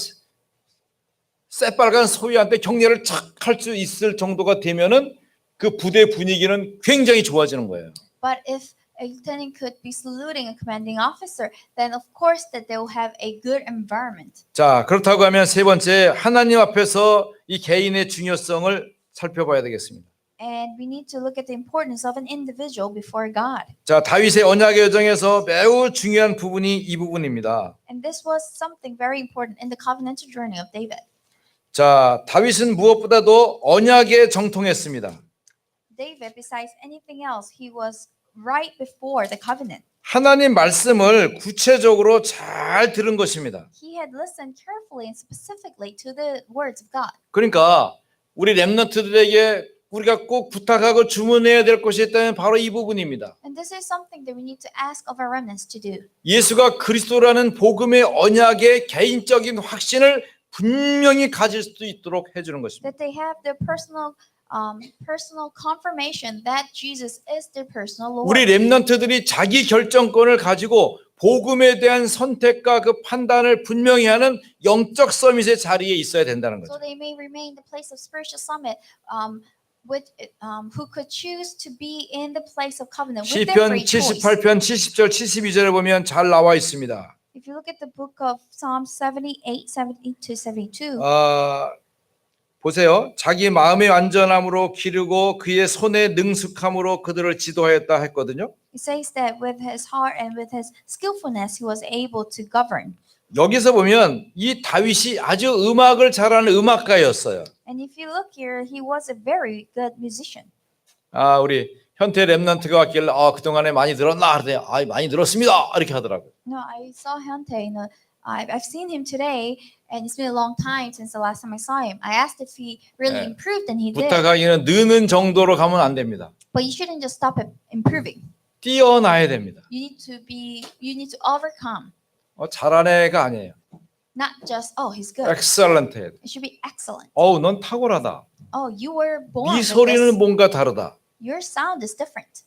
새빨간 소위한테 격려를 착 할 수 있을 정도가 되면은 그 부대 분위기는 굉장히 좋아지는 거예요. But if a lieutenant could be saluting a commanding officer, then of course that they will have a good environment. 자, 그렇다고 하면 세 번째, 하나님 앞에서 이 개인의 중요성을 살펴봐야 되겠습니다. And we need to look at the importance of an individual before God. 자, 다윗의 언약의 여정에서 매우 중요한 부분이 이 부분입니다. And this was something very important in the covenantal journey of David. 자, 다윗은 무엇보다도 언약에 정통했습니다. David, besides anything else, he was right before the covenant. 하나님 말씀을 구체적으로 잘 들은 것입니다. He had listened carefully and specifically to the words of God. 그러니까 우리 렘넌트들에게 우리가 꼭 부탁하고 주문해야 될 것이 있다면 바로 이 부분입니다. And this is something that we need to ask of our remnants to do. 예수가 그리스도라는 복음의 언약의 개인적인 확신을 분명히 가질 수 있도록 해주는 것입니다. That they have their personal confirmation that Jesus is their personal Lord. 우리 렘넌트들이 자기 결정권을 가지고 복음에 대한 선택과 그 판단을 분명히 하는 영적 서밋의 자리에 있어야 된다는 So 거죠. they may remain the place of spiritual summit, who could choose to be in the place of covenant with their 시편 free choice. 78편 70절 72절에 보면 잘 나와 있습니다. If you look at the book of Psalm 78, 70 to 72, 보세요. 자기 마음의 완전함으로 기르고 그의 손의 능숙함으로 그들을 지도하였다 했거든요. it says that with his heart and with his skillfulness, he was able to govern. 여기서 보면 이 다윗이 아주 음악을 잘하는 음악가였어요. And if you look here, he was a very good musician. 우리 현태 렘넌트가 왔길래 그동안에 많이 들었나? 그랬더니 많이 들었습니다. 이렇게 하더라고요. No, I saw Hyuntae. I've seen him today, and it's been a long time since the last time I saw him. I asked if he really 네. improved, and he did. 부탁하기는 느는 정도로 가면 안 됩니다. But you shouldn't just stop at improving. 뛰어나야 됩니다. You need to overcome, 잘하는 애가 아니에요. not just he's good. 엑셀런트. It should be excellent. 넌 탁월하다. You were born 네 with 소리는 this. 뭔가 다르다. Your sound is different.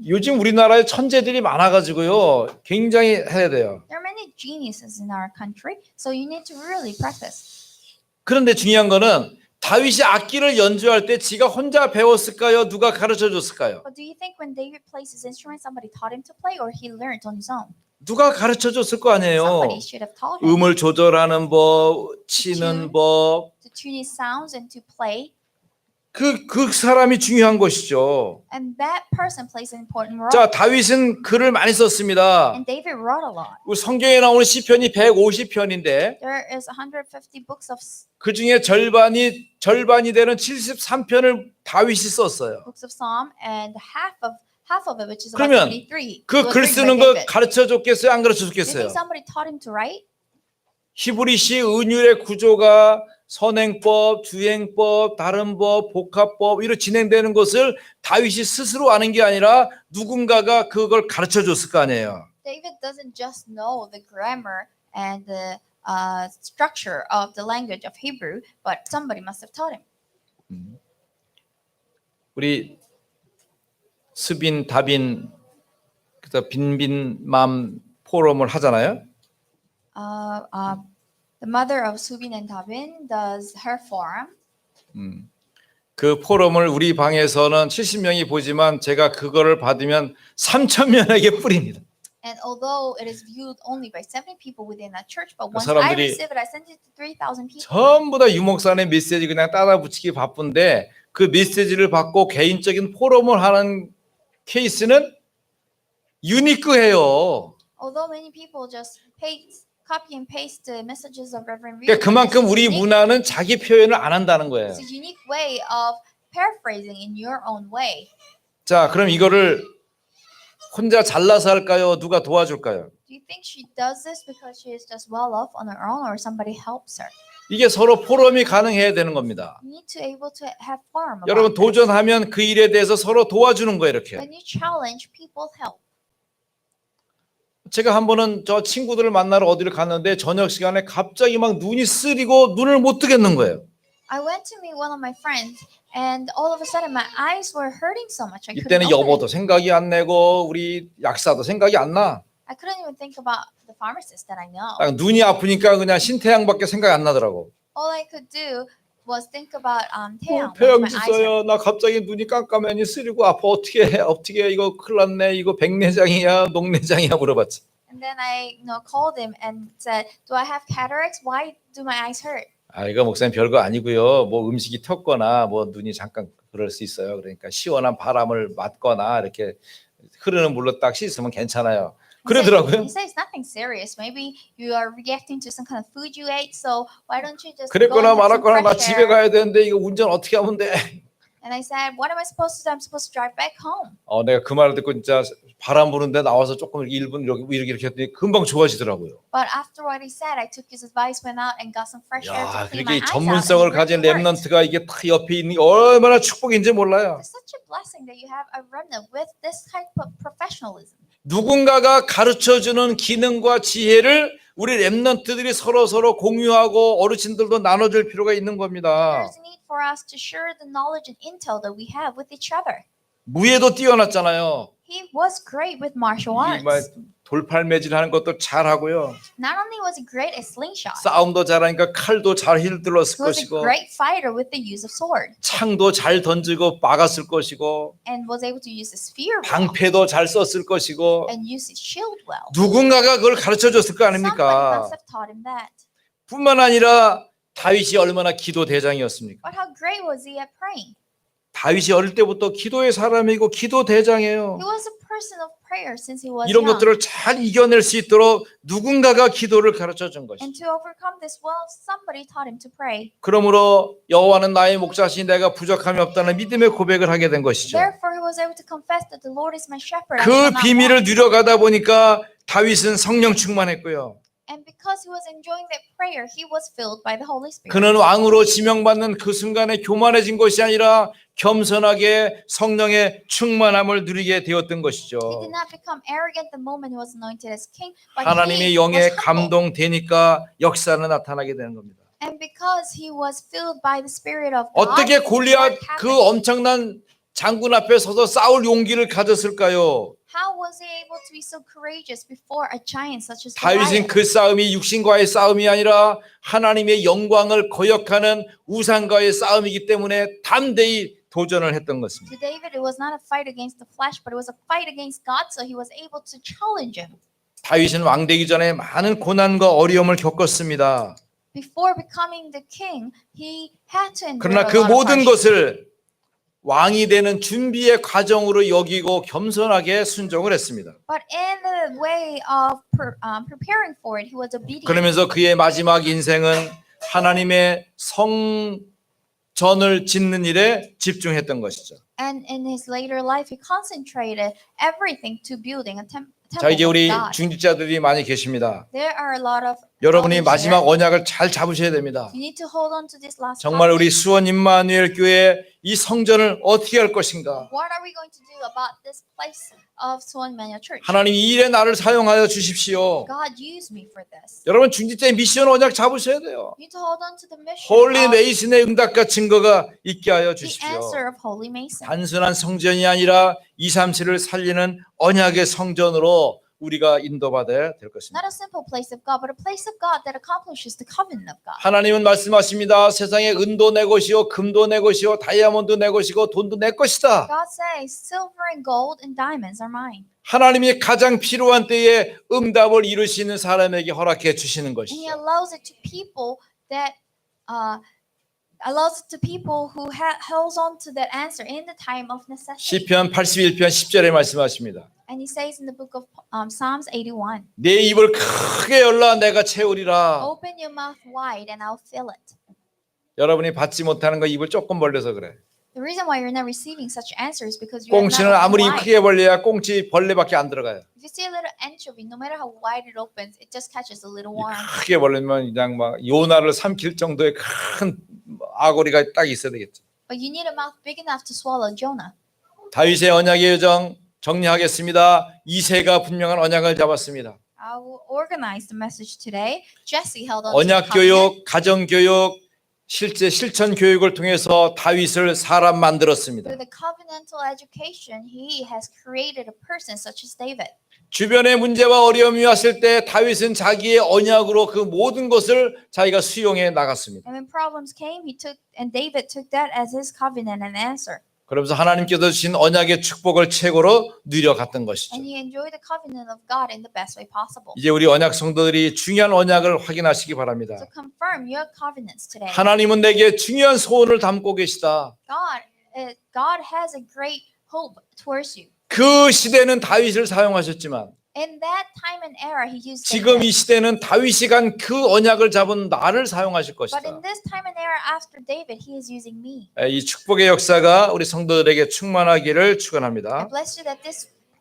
요즘 우리나라에 천재들이 많아가지고요. 굉장히 해야 돼요. There are many geniuses in our country, so you need to really practice. 그런데 중요한 거는 다윗이 악기를 연주할 때 지가 혼자 배웠을까요? 누가 가르쳐 줬을까요? But do you think when David plays his instrument, somebody taught him to play, or he learned on his own? 누가 가르쳐 줬을 거 아니에요. Somebody should have taught him 음을 조절하는 법, 치는 법. to tune his sounds and to play. 그 사람이 중요한 것이죠. And that person plays an important role. 자, 다윗은 글을 많이 썼습니다. And David wrote a lot. 우리 성경에 나오는 시편이 150편인데 There is 150 books of 그 중에 절반이 되는 73편을 다윗이 썼어요. Psalm, and half of it, which is about 그러면 23, 그 was 글 written by 쓰는 거 David. 가르쳐 줬겠어요? 안 가르쳐 Do you 줬겠어요? think somebody taught him to write? 히브리시 은율의 구조가 선행법, 주행법, 다른법, 복합법 이로 진행되는 것을 다윗이 스스로 아는 게 아니라 누군가가 그걸 가르쳐 줬을 거 아니에요. David doesn't just know the grammar and the structure of the language of Hebrew, but somebody must have taught him. 우리 수빈, 다빈, 그래서 빈빈맘 포럼을 하잖아요. The mother of Subin and Tabin does her forum. 그 포럼을 우리 방에서는 70명이 보지만 제가 그거를 받으면 3,000명에게 뿌립니다. And although it is viewed only by 70 people within that church, but 그 once I 사람들이 receive it, I send it to 3,000 people. 전부 다 유목사의 메시지 그냥 따라 붙이기 바쁜데 그 메시지를 받고 개인적인 포럼을 하는 케이스는 유니크해요. Although many people just copy and paste the messages of Reverend 그러니까 그만큼 우리 문화는 자기 표현을 안 한다는 거예요. It's a unique way of paraphrasing in your own way. 자, 그럼 이거를 혼자 잘나서 할까요? 누가 도와줄까요? Do you think she does this because she is just well off on her own, or somebody helps her? 이게 서로 포럼이 가능해야 되는 겁니다. You need to able to have forum. about 여러분 this. 도전하면 그 일에 대해서 서로 도와주는 거예요, 이렇게. When you challenge, people help. 제가 한 번은 저 친구들을 만나러 어디를 갔는데 저녁 시간에 갑자기 막 눈이 쓰리고 눈을 못 뜨겠는 거예요. I went to meet one of my friends, and all of a sudden my eyes were hurting so much I couldn't 이때는 open 여보도 it. 생각이 안 내고 우리 약사도 생각이 안 나. I couldn't even think about the pharmacist that I know. 딱 눈이 아프니까 그냥 신태양밖에 생각이 안 나더라고. All I could do was think about Taeyang. 폐영 My eyes hurt. 있어요. 나 갑자기 눈이 깜깜하니 쓰리고 아파. 어떻게 해? 어떻게 이거 큰일 났네. 이거 백내장이야, 녹내장이야 물어봤지. And then I, called him and said, "Do I have cataracts? Why do my eyes hurt?" 아, 이거 목사님 별거 아니고요. 뭐 음식이 텄거나 뭐 눈이 잠깐 그럴 수 있어요. 그러니까 시원한 바람을 맞거나 이렇게 흐르는 물로 딱 씻으면 괜찮아요. 그러더라고요. He says nothing serious. Maybe you are reacting to some kind of food you ate, so why don't you just go 그랬거나 and have some 말았거나 나 fresh 집에 air? 가야 되는데 이거 운전 어떻게 하면 돼? And I said, "What am I supposed to do? I'm supposed to drive back home." 내가 그 말을 듣고 진짜 바람 부는데 나와서 조금 1분 이렇게 했더니 금방 좋아지더라고요. But after what he said, I took his advice, went out and got some fresh air 야, to clean my 그렇게 eyes out. 전문성을 and it 가진 really worked. 렘넌트가 이게 딱 옆에 있는 게 얼마나 축복인지 몰라요. It's such a blessing that you have a remnant with this type of professionalism. 누군가가 가르쳐주는 기능과 지혜를 우리 렘넌트들이 서로 공유하고 어르신들도 나눠줄 필요가 있는 겁니다. There's a need for us to share the knowledge and intel that we have with each other. 무예도 뛰어났잖아요. He was great with martial 이 말 arts. 돌팔매질하는 것도 잘하고요. Not only was he great at slingshot, 싸움도 잘하니까 칼도 잘 휘둘렀을 he was a 것이고 great fighter with the use of sword, 창도 잘 던지고 막았을 것이고 and was able to use the spear well, 방패도 잘 썼을 것이고 and use his shield well. 누군가가 그걸 가르쳐줬을 거 Somebody 아닙니까? must have taught him that. 뿐만 아니라 다윗이 얼마나 기도 대장이었습니까? But how great was he at praying? 다윗이 어릴 때부터 기도의 사람이고 기도 대장이에요. He was a person of prayer since he was 이런 young. 것들을 잘 이겨낼 수 있도록 누군가가 기도를 가르쳐 준 것이죠. And to overcome this well, somebody taught him to pray. 그러므로 여호와는 나의 목자시니 내가 부족함이 없다는 믿음의 고백을 하게 된 것이죠. Therefore, he was able to confess that the Lord is my shepherd. I 그 shall not 비밀을 want. 누려가다 보니까 다윗은 성령 충만했고요. And because he was enjoying that prayer, he was filled by the Holy Spirit. 그는 왕으로 지명받는 그 순간에 교만해진 것이 아니라 겸손하게 성령의 충만함을 누리게 되었던 He 것이죠. did not become arrogant the moment he was anointed as king, but 하나님의 he 영에 was humble. 감동되니까 역사는 나타나게 되는 겁니다. And because he was filled by the Spirit of God, 어떻게 his 골리앗 work 그 happened. 엄청난 장군 앞에 서서 싸울 용기를 가졌을까요? How was he able to be so courageous before a giant such as 다윗은 Goliath? 그 싸움이 육신과의 싸움이 아니라 하나님의 영광을 거역하는 우상과의 싸움이기 때문에 담대히 도전을 했던 것입니다. To David, it was not a fight against the flesh, but it was a fight against God, so he was able to challenge him. 다윗은 왕 되기 전에 많은 고난과 어려움을 겪었습니다. Before becoming the king, he had to endure 그러나 a 그 lot of 모든 hardship. 것을 왕이 되는 준비의 과정으로 여기고 겸손하게 순종을 했습니다. But in the way of preparing for it, he was obedient. 그러면서 그의 마지막 인생은 하나님의 성전을 짓는 일에 집중했던 것이죠. And in his later life, he concentrated everything to building a temple 자, 이제 우리 of God. 중직자들이 많이 계십니다. There are a lot of 여러분이 elders 마지막 here. 언약을 잘 잡으셔야 됩니다. You need to hold on to this last 정말 우리 covenant. 수원 임마누엘 교회 이 성전을 어떻게 할 것인가? What are we going to do about this place of Suwon Emmanuel Church? 하나님 이 일에 나를 사용하여 주십시오. God use me for this. 여러분 중직자의 미션 언약 잡으셔야 돼요. You need to hold on to the mission 홀리 of 메이슨의 응답과 증거가 있게 하여 the 주십시오. answer of Holy Mason. 단순한 성전이 아니라 237을 살리는 언약의 성전으로 우리가 인도받아야 될 것입니다. Not a simple place of God, but a place of God that accomplishes the covenant of God. 하나님은 말씀하십니다. 세상에 은도 내 것이요 금도 내 것이요 다이아몬드 내 것이고 돈도 내 것이다. God says, silver and gold and diamonds are mine. 하나님이 가장 필요한 때에 응답을 이루시는 사람에게 허락해 주시는 And He 것이죠. allows it to people that allows it to people who holds on to that answer in the time of necessity. 시편 81편 10절에 말씀하십니다. And He says in the book of Psalms 81, 내 입을 크게 열라 내가 채우리라. open your mouth wide and I'll fill it. 여러분이 받지 못하는 거 입을 조금 벌려서 그래. The reason why you're not receiving such answers because you have 꽁치는 not 아무리 opened wide. 크게 벌려야 꽁치 벌레밖에 안 들어가요. If you see a little anchovy, no matter how wide it opens, it just catches a little worm. 크게 벌리면 그냥 막 요나를 삼킬 정도의 큰 아고리가 딱 있어야 되겠죠. But you need a mouth big enough to swallow Jonah. 다윗의 언약의 여정 정리하겠습니다. 이새가 분명한 언약을 잡았습니다. I will organize the message today. Jesse held on 언약 to the covenant. 교육, 가정 교육, 실제 실천 교육을 통해서 다윗을 사람 만들었습니다. Through the covenantal education, he has created a person such as David. 주변의 문제와 어려움이 왔을 때 다윗은 자기의 언약으로 그 모든 것을 자기가 수용해 나갔습니다. And when problems came, David took that as his covenant and answer. 그러면서 하나님께서 주신 언약의 축복을 최고로 누려갔던 것이죠. And he enjoyed the covenant of God in the best way possible. 이제 우리 언약 성도들이 중요한 언약을 확인하시기 바랍니다. So confirm your covenants today. 하나님은 내게 중요한 소원을 담고 계시다. God has a great hope towards you. 그 시대는 다윗을 사용하셨지만 In that time and era, he used 지금 David. 이 시대는 다윗이 간 그 언약을 잡은 나를 사용하실 But 것이다. in this time and era after David, he is using me. 이 축복의 역사가 우리 성도들에게 충만하기를 축원합니다. I bless you that this